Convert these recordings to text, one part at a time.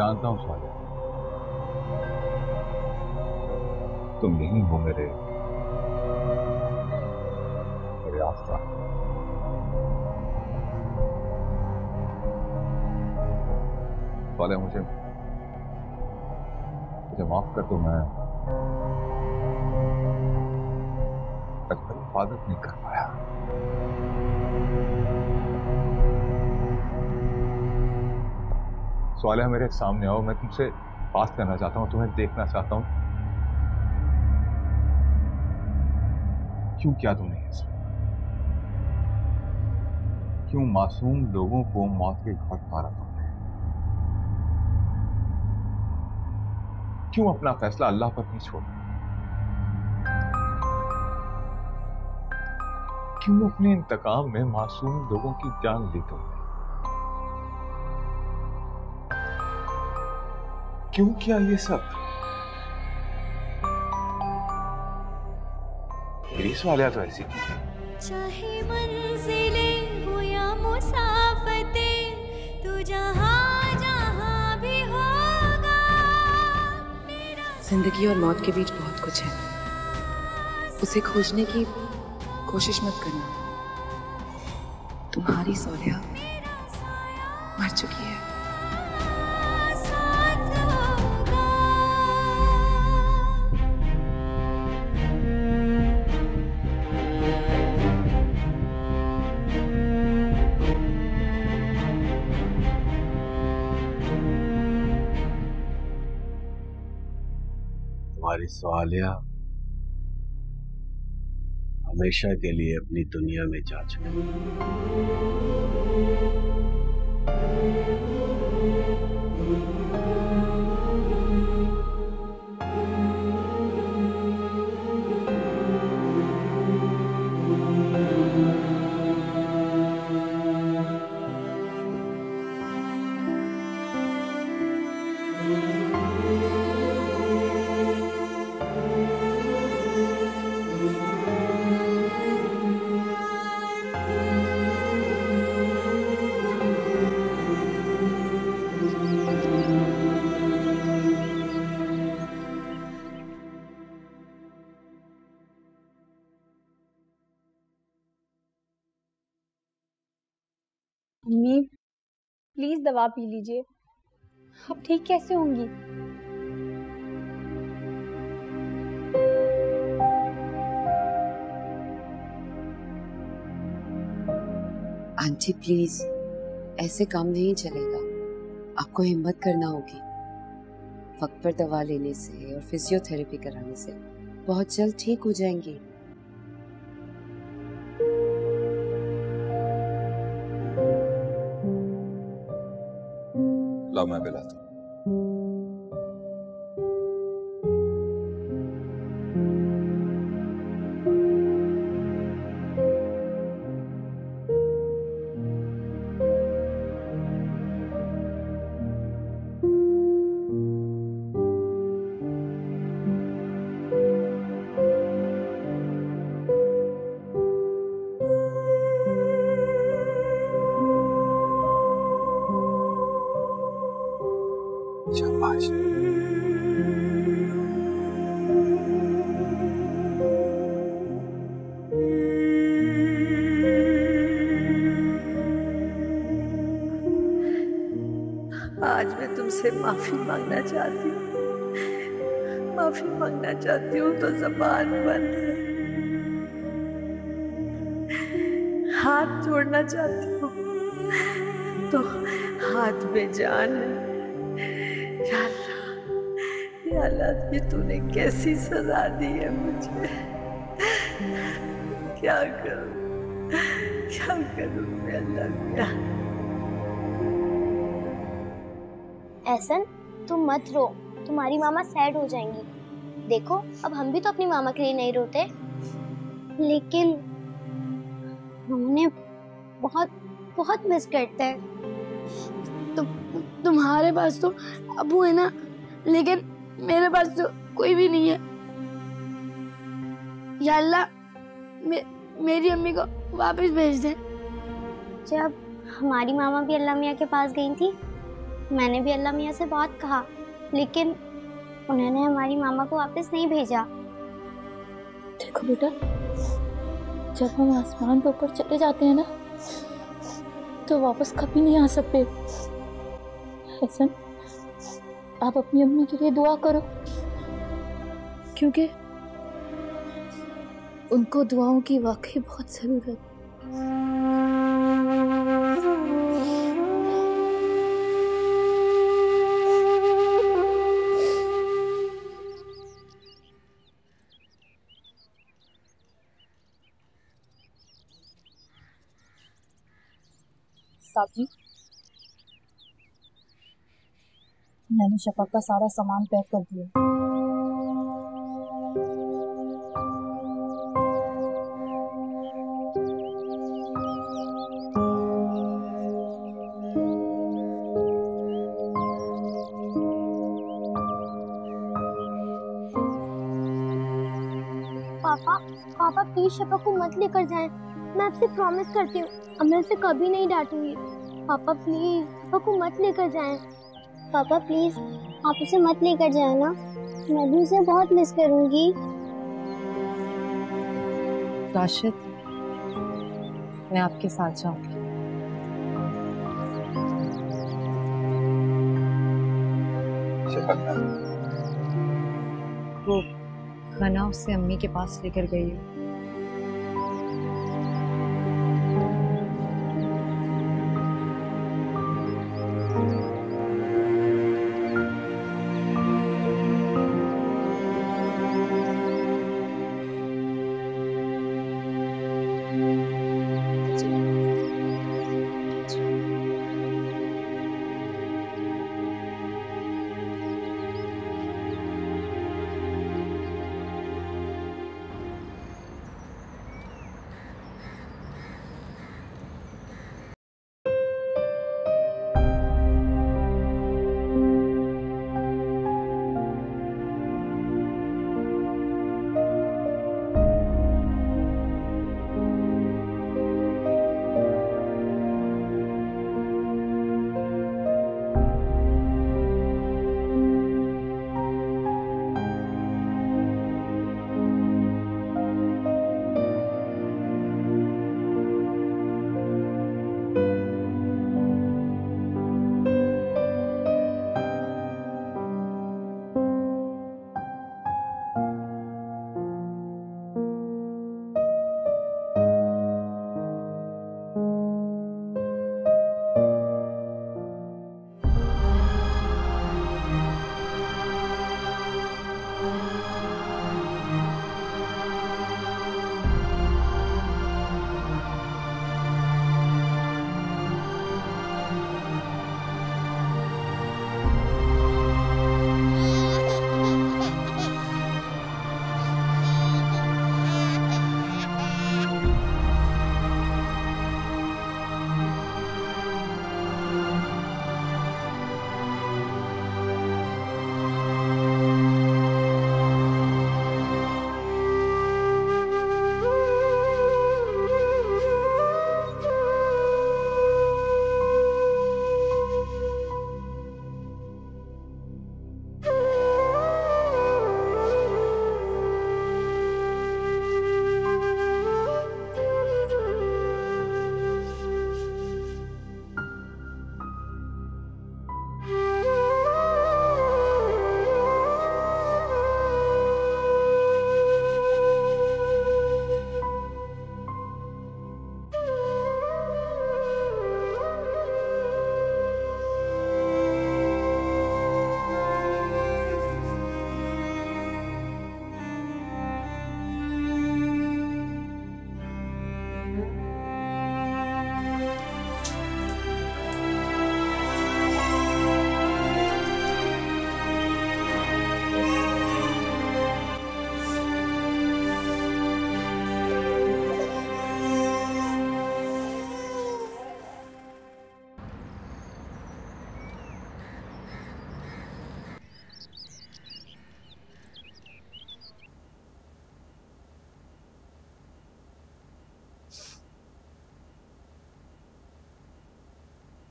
जानता हूँ सालिया, तुम यही हो मेरे आसपास। सालिया मुझे माफ कर दो, मैं तुम्हारी हिफाजत नहीं कर पाया। सालिया मेरे सामने आओ, मैं तुमसे बात करना चाहता हूँ, तुम्हें देखना चाहता हूँ। क्यों किया तुमने ये सब? क्यों मासूम लोगों को मौत के घाट उतारा तुमने? क्यों अपना फैसला अल्लाह पर नहीं छोड़ा? क्यों अपने इंतकाम में मासूम लोगों की जान ली तुमने? क्यों किया ये सब? मेरी सवालिया तो ऐसी चाहे मंजिले हो या मुसाफते, तू जहां जहां भी होगा। जिंदगी और मौत के बीच बहुत कुछ है, उसे खोजने की कोशिश मत करना। तुम्हारी सौलिया मर चुकी है। तुम्हारी सवालिया हमेशा के लिए अपनी दुनिया में जा चुकी। मम्मी प्लीज दवा पी लीजिए, आप ठीक कैसे होंगी? आंटी प्लीज, ऐसे काम नहीं चलेगा। आपको हिम्मत करना होगी। वक्त पर दवा लेने से और फिजियोथेरेपी कराने से बहुत जल्द ठीक हो जाएंगी। ला मैं पिलाता हूं। शाबाश। आज मैं तुमसे माफी मांगना चाहती हूँ। माफी मांगना चाहती हूँ तो ज़बान बंद है। हाथ जोड़ना चाहती हूँ तो हाथ में जान है। या अल्लाह, ये तूने कैसी सजा दी है मुझे। क्या करूं मैं अल्लाह। एहसन, तुम मत रो, तुम्हारी मामा सैड हो जाएंगी। देखो अब हम भी तो अपनी मामा के लिए नहीं रोते, लेकिन हम उन्हें बहुत बहुत मिस करते हैं। तुम्हारे पास तो अबू है ना, लेकिन मेरे पास तो कोई भी नहीं है। या अल्लाह, मेरी अम्मी को वापस भेज दे। जब हमारी मामा भी अल्लाह मियाँ के पास गई थी मैंने भी अल्लाह मियाँ से बहुत कहा, लेकिन उन्होंने हमारी मामा को वापस नहीं भेजा। देखो बेटा, जब हम आसमान के ऊपर चले जाते हैं ना, तो वापस कभी नहीं आ सकते। हसन, आप अपनी अम्मी के लिए दुआ करो, क्योंकि उनको दुआओं की वाकई बहुत जरूरत है। साथी, मैंने शफक का सारा सामान पैक कर दिया। पापा पापा प्लीज शफक को मत लेकर जाएं। मैं आपसे प्रॉमिस करती हूँ, अब मैं उसे कभी नहीं डांटूंगी। पापा प्लीज शफक को मत लेकर जाएं। पापा प्लीज आप उसे मत लेकर जाए ना, मैं भी उसे बहुत मिस करूंगी। राशिद, मैं आपके साथ जाऊंगी। वो खाना उसे अम्मी के पास लेकर गई है।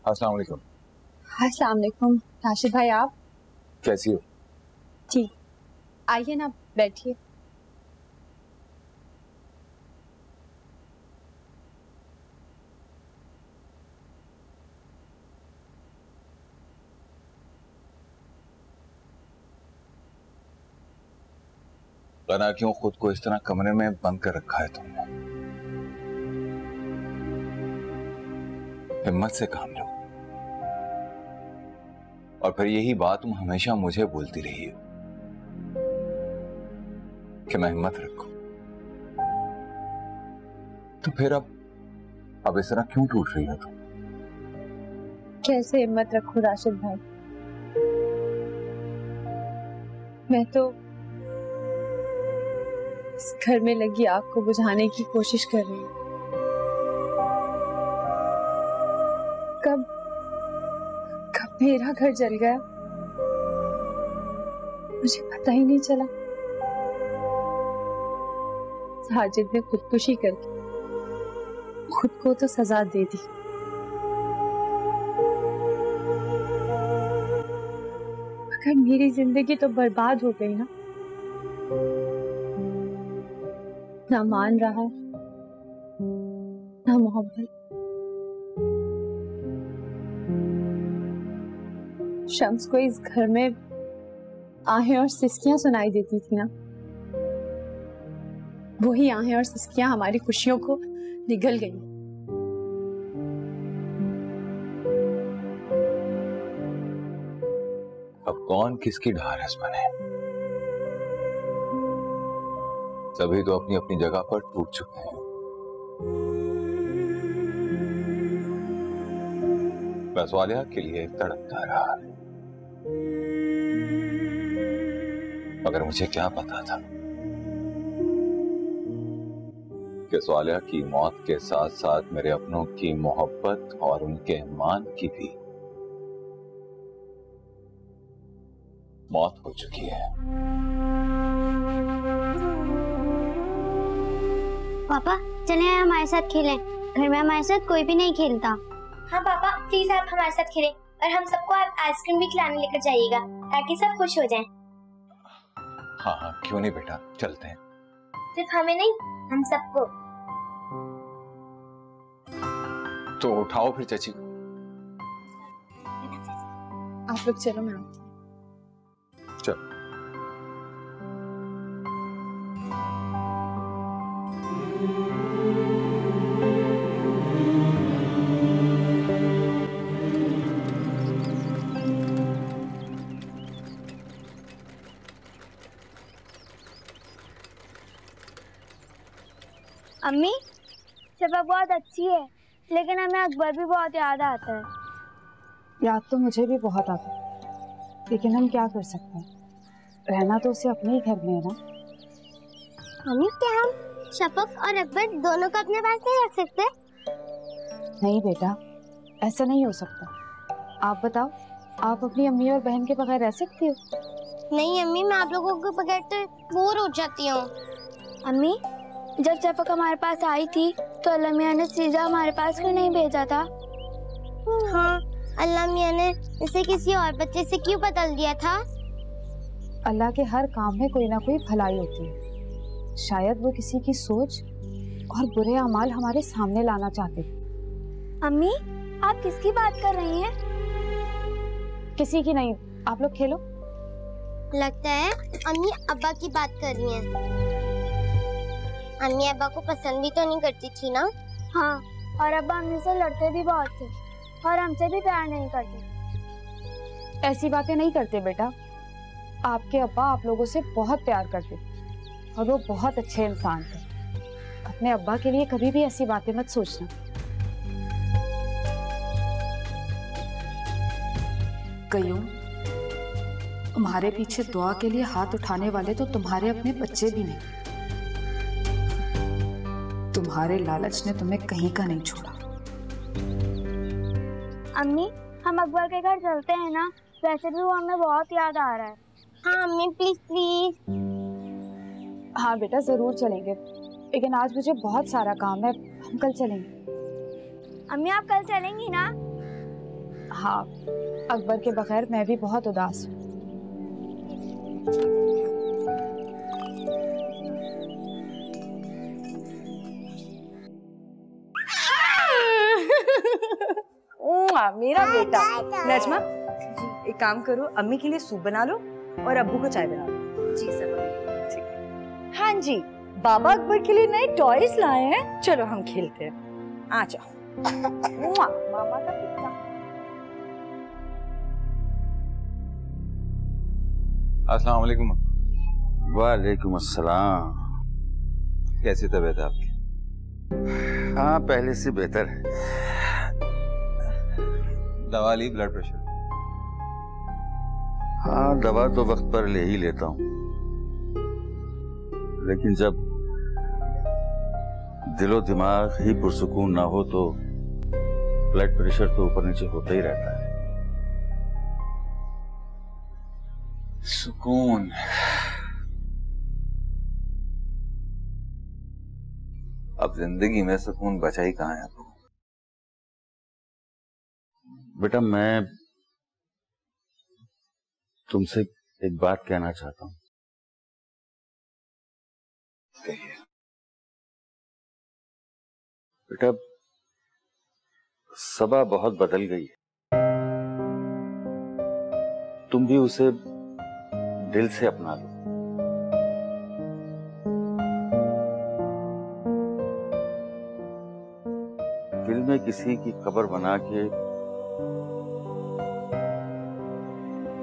अस्सलाम वालेकुम। अस्सलाम वालेकुम राशिद भाई, आप कैसी हो? जी आइए ना, बैठिए। बना क्यों खुद को इस तरह कमरे में बंद कर रखा है तुमने? हिम्मत से काम लो। और फिर यही बात तुम हमेशा मुझे बोलती रही हो कि मैं हिम्मत रखूं। तो फिर अब इस तरह क्यों टूट रही हो तुम? कैसे हिम्मत रखूं राशिद भाई, मैं तो इस घर में लगी आग को बुझाने की कोशिश कर रही हूँ। कब मेरा घर जल गया मुझे पता ही नहीं चला। साजिद ने खुदकुशी करके खुद को तो सजा दे दी, मगर मेरी जिंदगी तो बर्बाद हो गई ना। ना मान रहा है ना मोहब्बत। शम्स को इस घर में आहें और सिसकियां सुनाई देती थी ना, वही आहें और सिसकियां हमारी खुशियों को निगल गई। अब कौन किसकी ढारस बने? सभी तो अपनी अपनी जगह पर टूट चुके हैं। मैं स्वालिहा के लिए तड़पता रहा, मगर मुझे क्या पता था कि स्वालिहा की मौत के साथ साथ मेरे अपनों की मोहब्बत और उनके ईमान की भी मौत हो चुकी है। पापा चले हमारे साथ खेलें, घर में हमारे साथ कोई भी नहीं खेलता। हाँ पापा प्लीज आप हमारे साथ खेलें, और हम सबको आप आइसक्रीम भी खिलाने लेकर जाइएगा ताकि सब खुश हो जाएं। हाँ हाँ क्यों नहीं बेटा, चलते हैं। सिर्फ हमें नहीं, हम सबको। तो उठाओ फिर चाची। आप लोग चलो, मैं आती हूँ। चल। अम्मी शफा बहुत अच्छी है, लेकिन हमें अकबर भी बहुत याद आता है। याद तो मुझे भी बहुत आता है, लेकिन हम क्या कर सकते हैं, रहना तो उसे अपने ही घर में है ना। अम्मी क्या हम शफक और अकबर दोनों को अपने पास नहीं रख सकते? नहीं बेटा, ऐसा नहीं हो सकता। आप बताओ, आप अपनी अम्मी और बहन के बगैर रह सकती हो? नहीं अम्मी, मैं आप लोगों के बगैर तो बोर हो जाती हूँ। अम्मी जब शफक हमारे पास आई थी तो अल्लाह मियां ने सीधा हमारे पास क्यों नहीं भेजा था? हाँ, अल्लाह मियां ने इसे किसी और बच्चे से क्यों बदल दिया था? अल्लाह के हर काम में कोई ना कोई भलाई होती है। शायद वो किसी की सोच और बुरे अमाल हमारे सामने लाना चाहते थे। अम्मी आप किसकी बात कर रही हैं? किसी की नहीं, आप लोग खेलो। लगता है अम्मी अब्बा की बात कर रही हैं। अम्मी अब्बा को पसंद भी तो नहीं करती थी ना? हाँ, और अब्बा अम्मी से लड़ते भी बहुत थे और हमसे भी प्यार नहीं करते। ऐसी बातें नहीं करते बेटा, आपके अब्बा आप लोगों से बहुत प्यार करते और वो बहुत अच्छे इंसान थे। अपने अब्बा के लिए कभी भी ऐसी बातें मत सोचना। कयूं, तुम्हारे पीछे दुआ के लिए हाथ उठाने वाले तो तुम्हारे अपने बच्चे भी नहीं। तुम्हारे लालच ने तुम्हें कहीं का नहीं छोड़ा। अम्मी हम अकबर के घर चलते हैं ना, वैसे भी वो हमें बहुत याद आ रहा है। हाँ अम्मी प्लीज प्लीज। हाँ बेटा जरूर चलेंगे, लेकिन आज मुझे बहुत सारा काम है, हम कल चलेंगे। अम्मी आप कल चलेंगी ना? हाँ, अकबर के बगैर मैं भी बहुत उदास हूँ। मेरा बेटा। नजमा, एक काम करो, अम्मी के लिए सूप बना लो और अब्बू को चाय बना लो। जी सब। हाँ जी, बाबा अकबर के लिए नए टॉयज लाए हैं, चलो हम खेलते हैं। आ जाओ। मामा का बेटा। अस्सलाम वालेकुम। वालेकुम अस्सलाम। कैसी तबीयत है आपकी? हाँ, पहले से बेहतर है। दवा ली ब्लड प्रेशर? हाँ, दवा तो वक्त पर ले ही लेता हूँ, लेकिन जब दिलो दिमाग ही पुरसुकून ना हो तो ब्लड प्रेशर तो ऊपर नीचे होता ही रहता है। सुकून। अब जिंदगी में सुकून बचा ही कहाँ है आपको? बेटा, मैं तुमसे एक बात कहना चाहता हूँ। कहिए। बेटा, सबा बहुत बदल गई है। तुम भी उसे दिल से अपना लो। दिल में किसी की कब्र बना के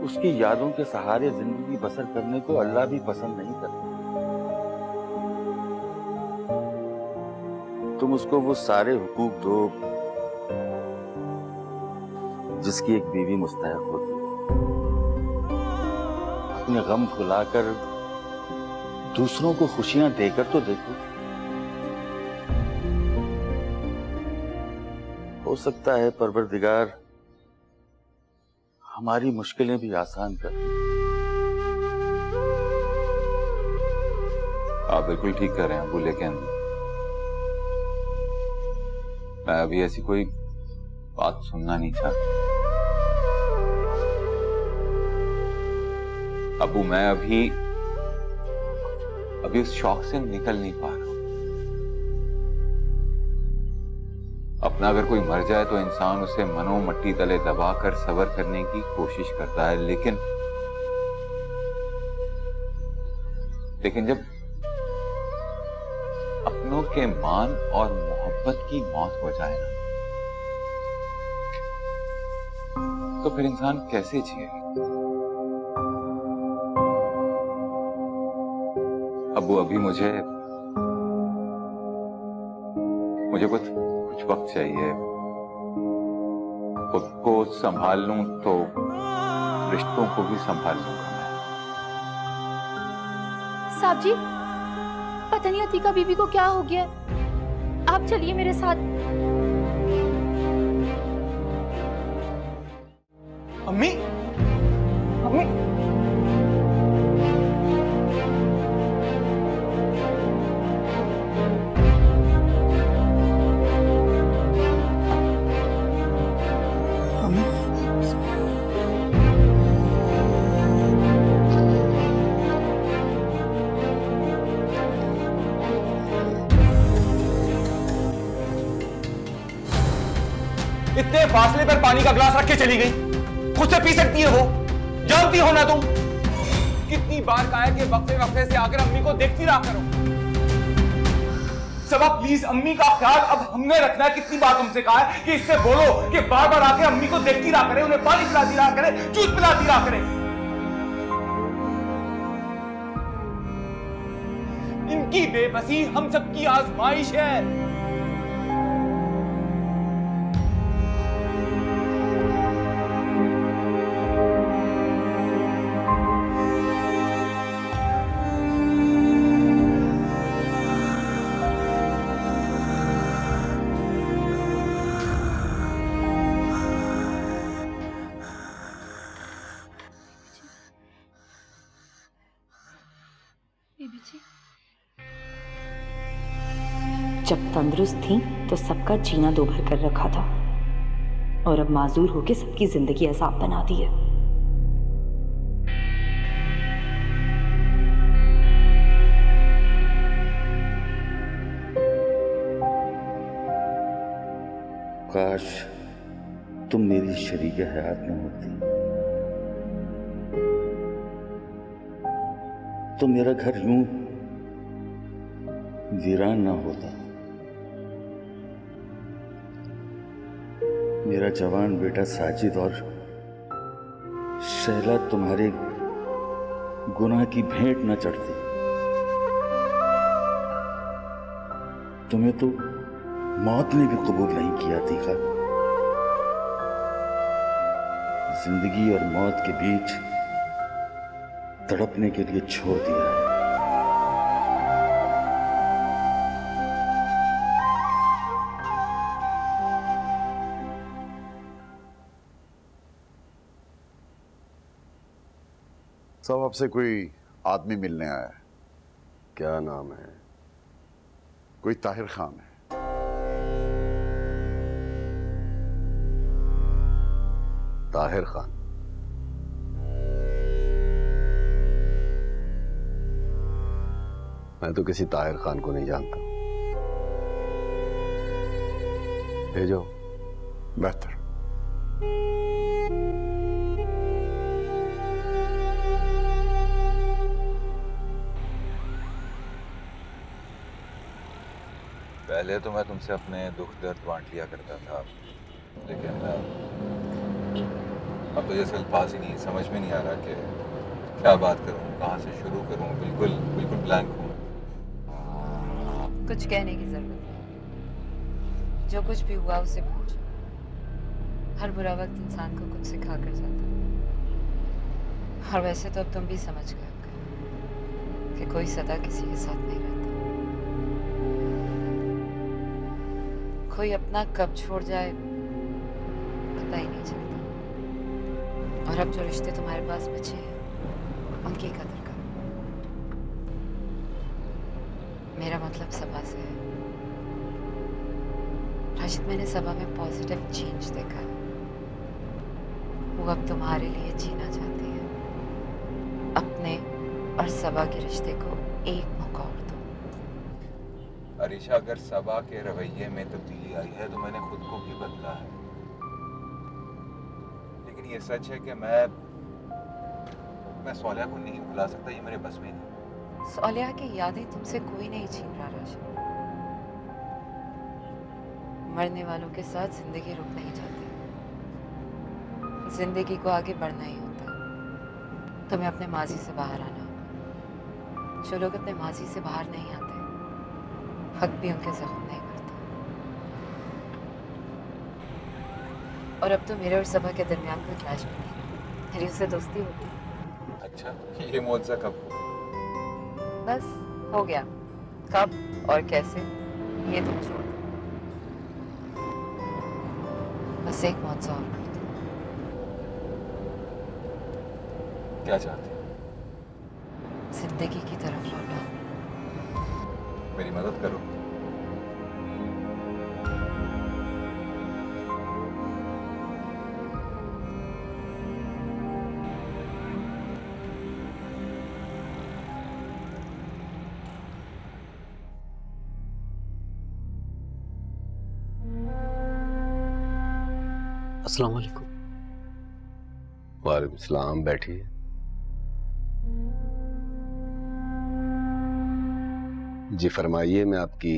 उसकी यादों के सहारे जिंदगी बसर करने को अल्लाह भी पसंद नहीं करता। तुम उसको वो सारे हुकूक दो जिसकी एक बीवी मुस्तहक होती है। अपने गम भुलाकर दूसरों को खुशियां देकर तो देखो। हो सकता है परवरदिगार हमारी मुश्किलें भी आसान कर। आप बिल्कुल ठीक कर रहे हैं अब्बू, लेकिन मैं अभी ऐसी कोई बात सुनना नहीं चाहता। अब्बू, मैं अभी उस शौक से निकल नहीं पा रहा। अपना अगर कोई मर जाए तो इंसान उसे मनो मट्टी तले दबाकर सबर करने की कोशिश करता है, लेकिन जब अपनों के मान और मोहब्बत की मौत हो जाए ना, तो फिर इंसान कैसे जिए? अब्बू, अभी मुझे कुछ वक्त चाहिए। खुद को संभाल लूं तो रिश्तों को भी संभाल लूंगा मैं। साहब जी, पता नहीं अतीका बीबी को क्या हो गया। आप चलिए मेरे साथ। अम्मी, अम्मी, इतने फासले पर पानी का गिलास रख के चली गई। खुद से पी सकती है वो, जानती हो ना तुम। कितनी बार कहा है कि वक्फे वक्फे से आकर अम्मी को देखती रहा करो। सबा प्लीज, अम्मी का ख्याल अब हमने रखना है। कितनी बार तुमसे कहा है कि इससे बोलो कि बार बार आके अम्मी को देखती रहा करे, उन्हें पानी पिलाती रहा करे, जूस पिलाती रहा करे। इनकी बेबसी हम सबकी आजमाइश है। जब तंदुरुस्त थी तो सबका जीना दो भर कर रखा था, और अब माजूर होके सबकी जिंदगी अजाब बना दी है। काश तुम मेरी शरीक हयात न होती, तो मेरा घर यूं वीरान ना होता। मेरा जवान बेटा साजिद और शैला तुम्हारे गुनाह की भेंट न चढ़ती। तुम्हें तो मौत ने भी कबूल नहीं किया तीखा। जिंदगी और मौत के बीच तड़पने के लिए छोड़ दिया है। साहब आपसे कोई आदमी मिलने आया है। क्या नाम है? कोई ताहिर खान है। ताहिर खान? मैं तो किसी ताहिर खान को नहीं जानता। भेजो। बेहतर। पहले तो मैं तुमसे अपने दुख दर्द बांट लिया करता था, लेकिन अब तो जैसे अल्फाज ही नहीं, समझ में नहीं आ रहा कि क्या बात करूं, कहां से शुरू करूं। बिल्कुल ब्लैंक हूं। कुछ कहने की जरूरत नहीं। जो कुछ भी हुआ उसे भूल जाओ। हर बुरा वक्त इंसान को कुछ सिखा कर जाता है। और वैसे तो अब तुम भी समझ गए होगे कि कोई सदा किसी के साथ नहीं रहता। कोई अपना कब छोड़ जाए पता ही नहीं चलता। और अब जो रिश्ते तुम्हारे पास बचे हैं उनकी कदर करो। मेरा मतलब सबा से है। राशिद, मैंने सबा में पॉजिटिव चेंज देखा है। वो अब तुम्हारे लिए जीना चाहती है। अपने और सबा के रिश्ते को एक मौका और दो। अरीशा, अगर सबा के रवैये में तब्दीली आई है तो मैंने खुद को भी बदला है। लेकिन ये सच है कि मैं सोलिया को नहीं भुला सकता। ये मेरे बस में नहीं। सोलिया की यादें तुमसे कोई नहीं छीन रहा राशिद। मरने वालों के साथ जिंदगी रुक नहीं जाती। जिंदगी को आगे बढ़ना ही होता है। तुम्हें अपने माजी से बाहर आना होगा। जो लोग अपने माजी से बाहर नहीं आते, हक भी उनके जख्म नहीं करता। और अब तो मेरे और सबा के दरमियान कोई क्लैश भी नहीं। मेरी उससे दोस्ती होगी। अच्छा, ये मौजज़ा कब? बस हो गया। कब और कैसे ये तुम छोड़ दो। बस एक मौजज़ा और कर दो। क्या चाहती? जिंदगी की तरफ लौटा। मेरी मदद करो। अस्सलाम वालेकुम। वालेकुम सलाम। बैठिए। जी फरमाइए, मैं आपकी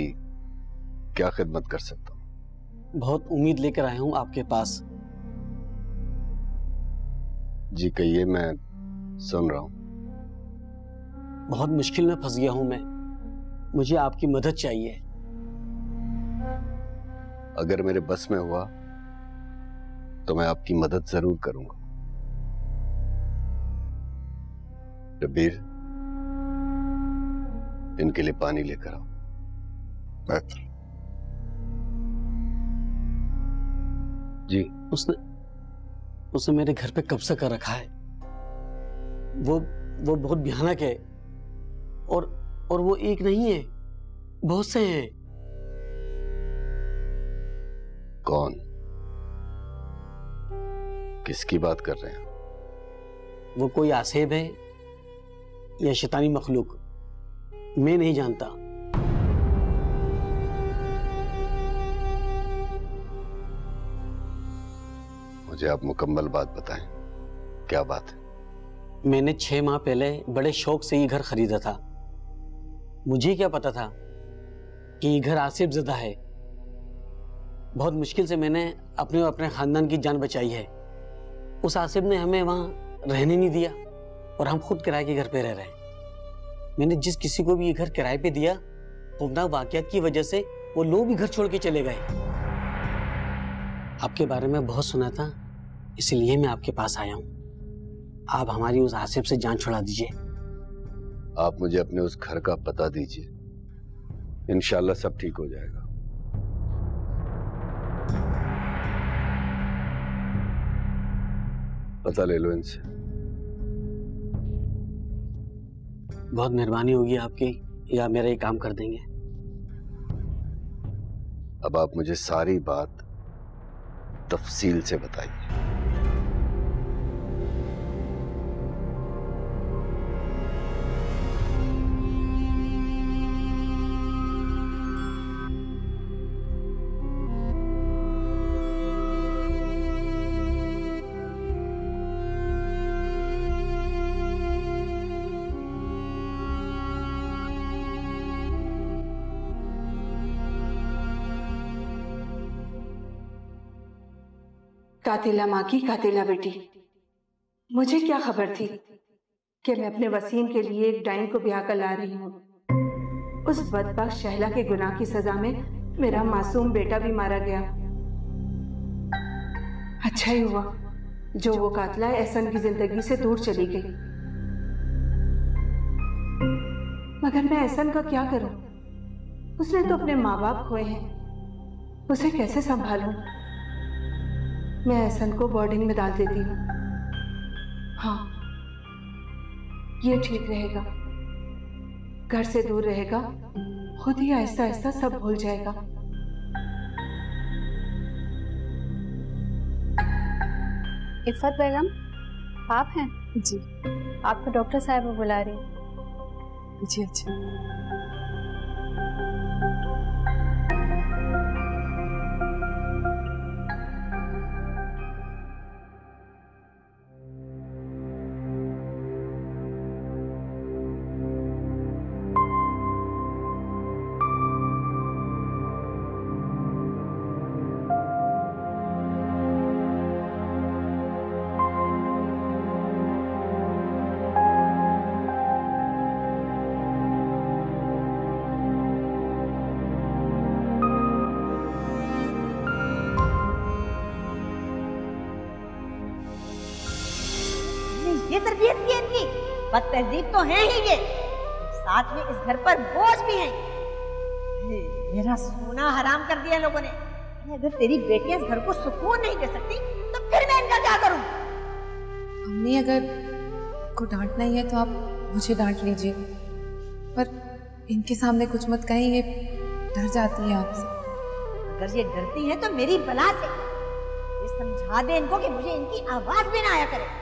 क्या खिदमत कर सकता हूँ? बहुत उम्मीद लेकर आया हूँ आपके पास। जी कहिए, मैं सुन रहा हूँ। बहुत मुश्किल में फंस गया हूँ मैं। मुझे आपकी मदद चाहिए। अगर मेरे बस में हुआ तो मैं आपकी मदद जरूर करूंगा। रबीर, इनके लिए पानी लेकर आओ। बेहतर। जी। उसने मेरे घर पे कब्जा कर रखा है। वो बहुत भयानक है। और वो एक नहीं है, बहुत से हैं। कौन? किसकी बात कर रहे हैं? वो कोई आसेब है या शैतानी मखलूक, मैं नहीं जानता। मुझे आप मुकम्मल बात बताएं, क्या बात है? मैंने 6 माह पहले बड़े शौक से ये घर खरीदा था। मुझे क्या पता था कि ये घर आसिफ ज़दा है। बहुत मुश्किल से मैंने अपने और अपने खानदान की जान बचाई है। उस आसिफ ने हमें वहाँ रहने नहीं दिया और हम खुद किराए के घर पे रह रहे हैं। मैंने जिस किसी को भी ये घर किराए पे दिया, पुबना वाक़यात की वजह से वो लोग भी घर छोड़ के चले गए। आपके बारे में बहुत सुना था, इसलिए मैं आपके पास आया हूँ। आप हमारी उस आसिफ से जान छुड़ा दीजिए। आप मुझे अपने उस घर का पता दीजिए, इंशाल्लाह सब ठीक हो जाएगा। पता ले लो इनसे। बहुत मेहरबानी होगी आपकी, या मेरा ये काम कर देंगे। अब आप मुझे सारी बात तफसील से बताइए। कातिला माँ की कातिला बेटी। मुझे क्या खबर थी कि मैं अपने वसीम के लिए एक डाइन को ब्याह कर ला रही हूँ। उस बदबख्त शहला के गुनाह की सजा में मेरा मासूम बेटा भी मारा गया। अच्छा ही हुआ जो वो कातिला एहसन की जिंदगी से दूर चली गई। मगर मैं एहसन का क्या करूं? उसने तो अपने माँ बाप खोए हैं, उसे कैसे संभालूं? मैं एहसन को बोर्डिंग में डाल देती हूँ। हाँ, ये ठीक रहेगा। घर से दूर रहेगा, खुद ही आहिस्ता आहिस्ता सब भूल जाएगा। इफ़त बेगम, आप हैं? जी, आपको डॉक्टर साहब बुला रही हैं। जी अच्छा। ये तरबियत की है इनकी, बदतहजीब तो है ही ये, साथ में इस घर पर बोझ भी हैं। मेरा सोना हराम कर दिया लोगों ने। अगर तेरी बेटियां इस घर को सुकून नहीं दे सकती तो फिर मैं इनका क्या करूं? अम्मी, अगर को डांटना ही है तो आप मुझे डांट लीजिए, पर इनके सामने कुछ मत कहें, ये डर जाती है आपसे। अगर ये डरती है तो मेरी बला से ये समझा दे इनको कि मुझे इनकी आवाज भी ना आया करे।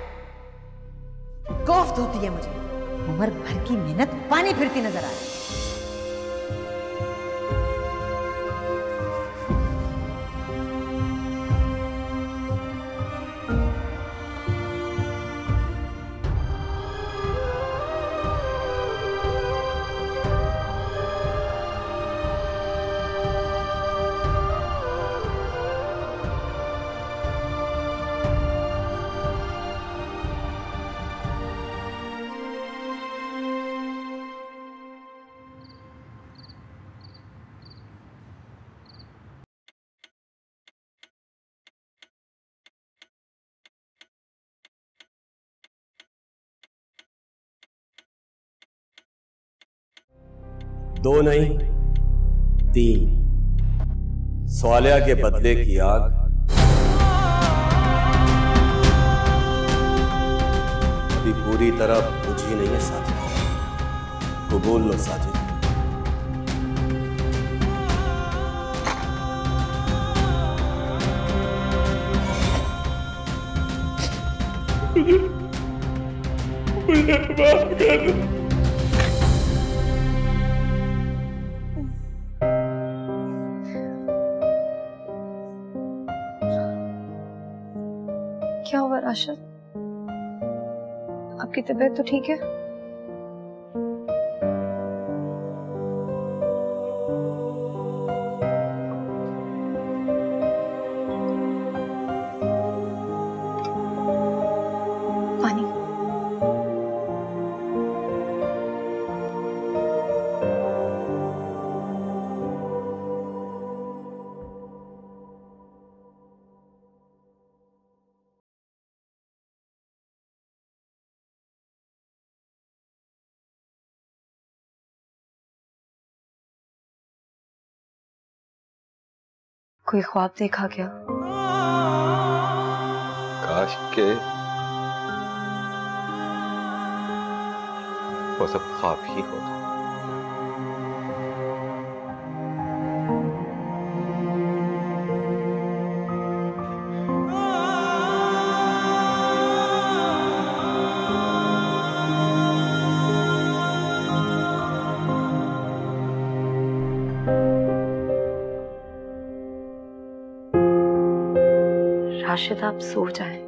कोफ्त होती है मुझे, उम्र भर की मेहनत पानी फिरती नजर आ रही है। दो नहीं 3 सवालिया के बदले की आग अभी पूरी तरह बुझी नहीं है साजिद। कबूल लो साजिद। मुझे माफ कर दो। क्या हुआ राशिद? आपकी तबीयत तो ठीक है? पानी। कोई ख्वाब देखा क्या? काश के वो सब ख्वाब ही होता। राशिद, आप सो जाएं।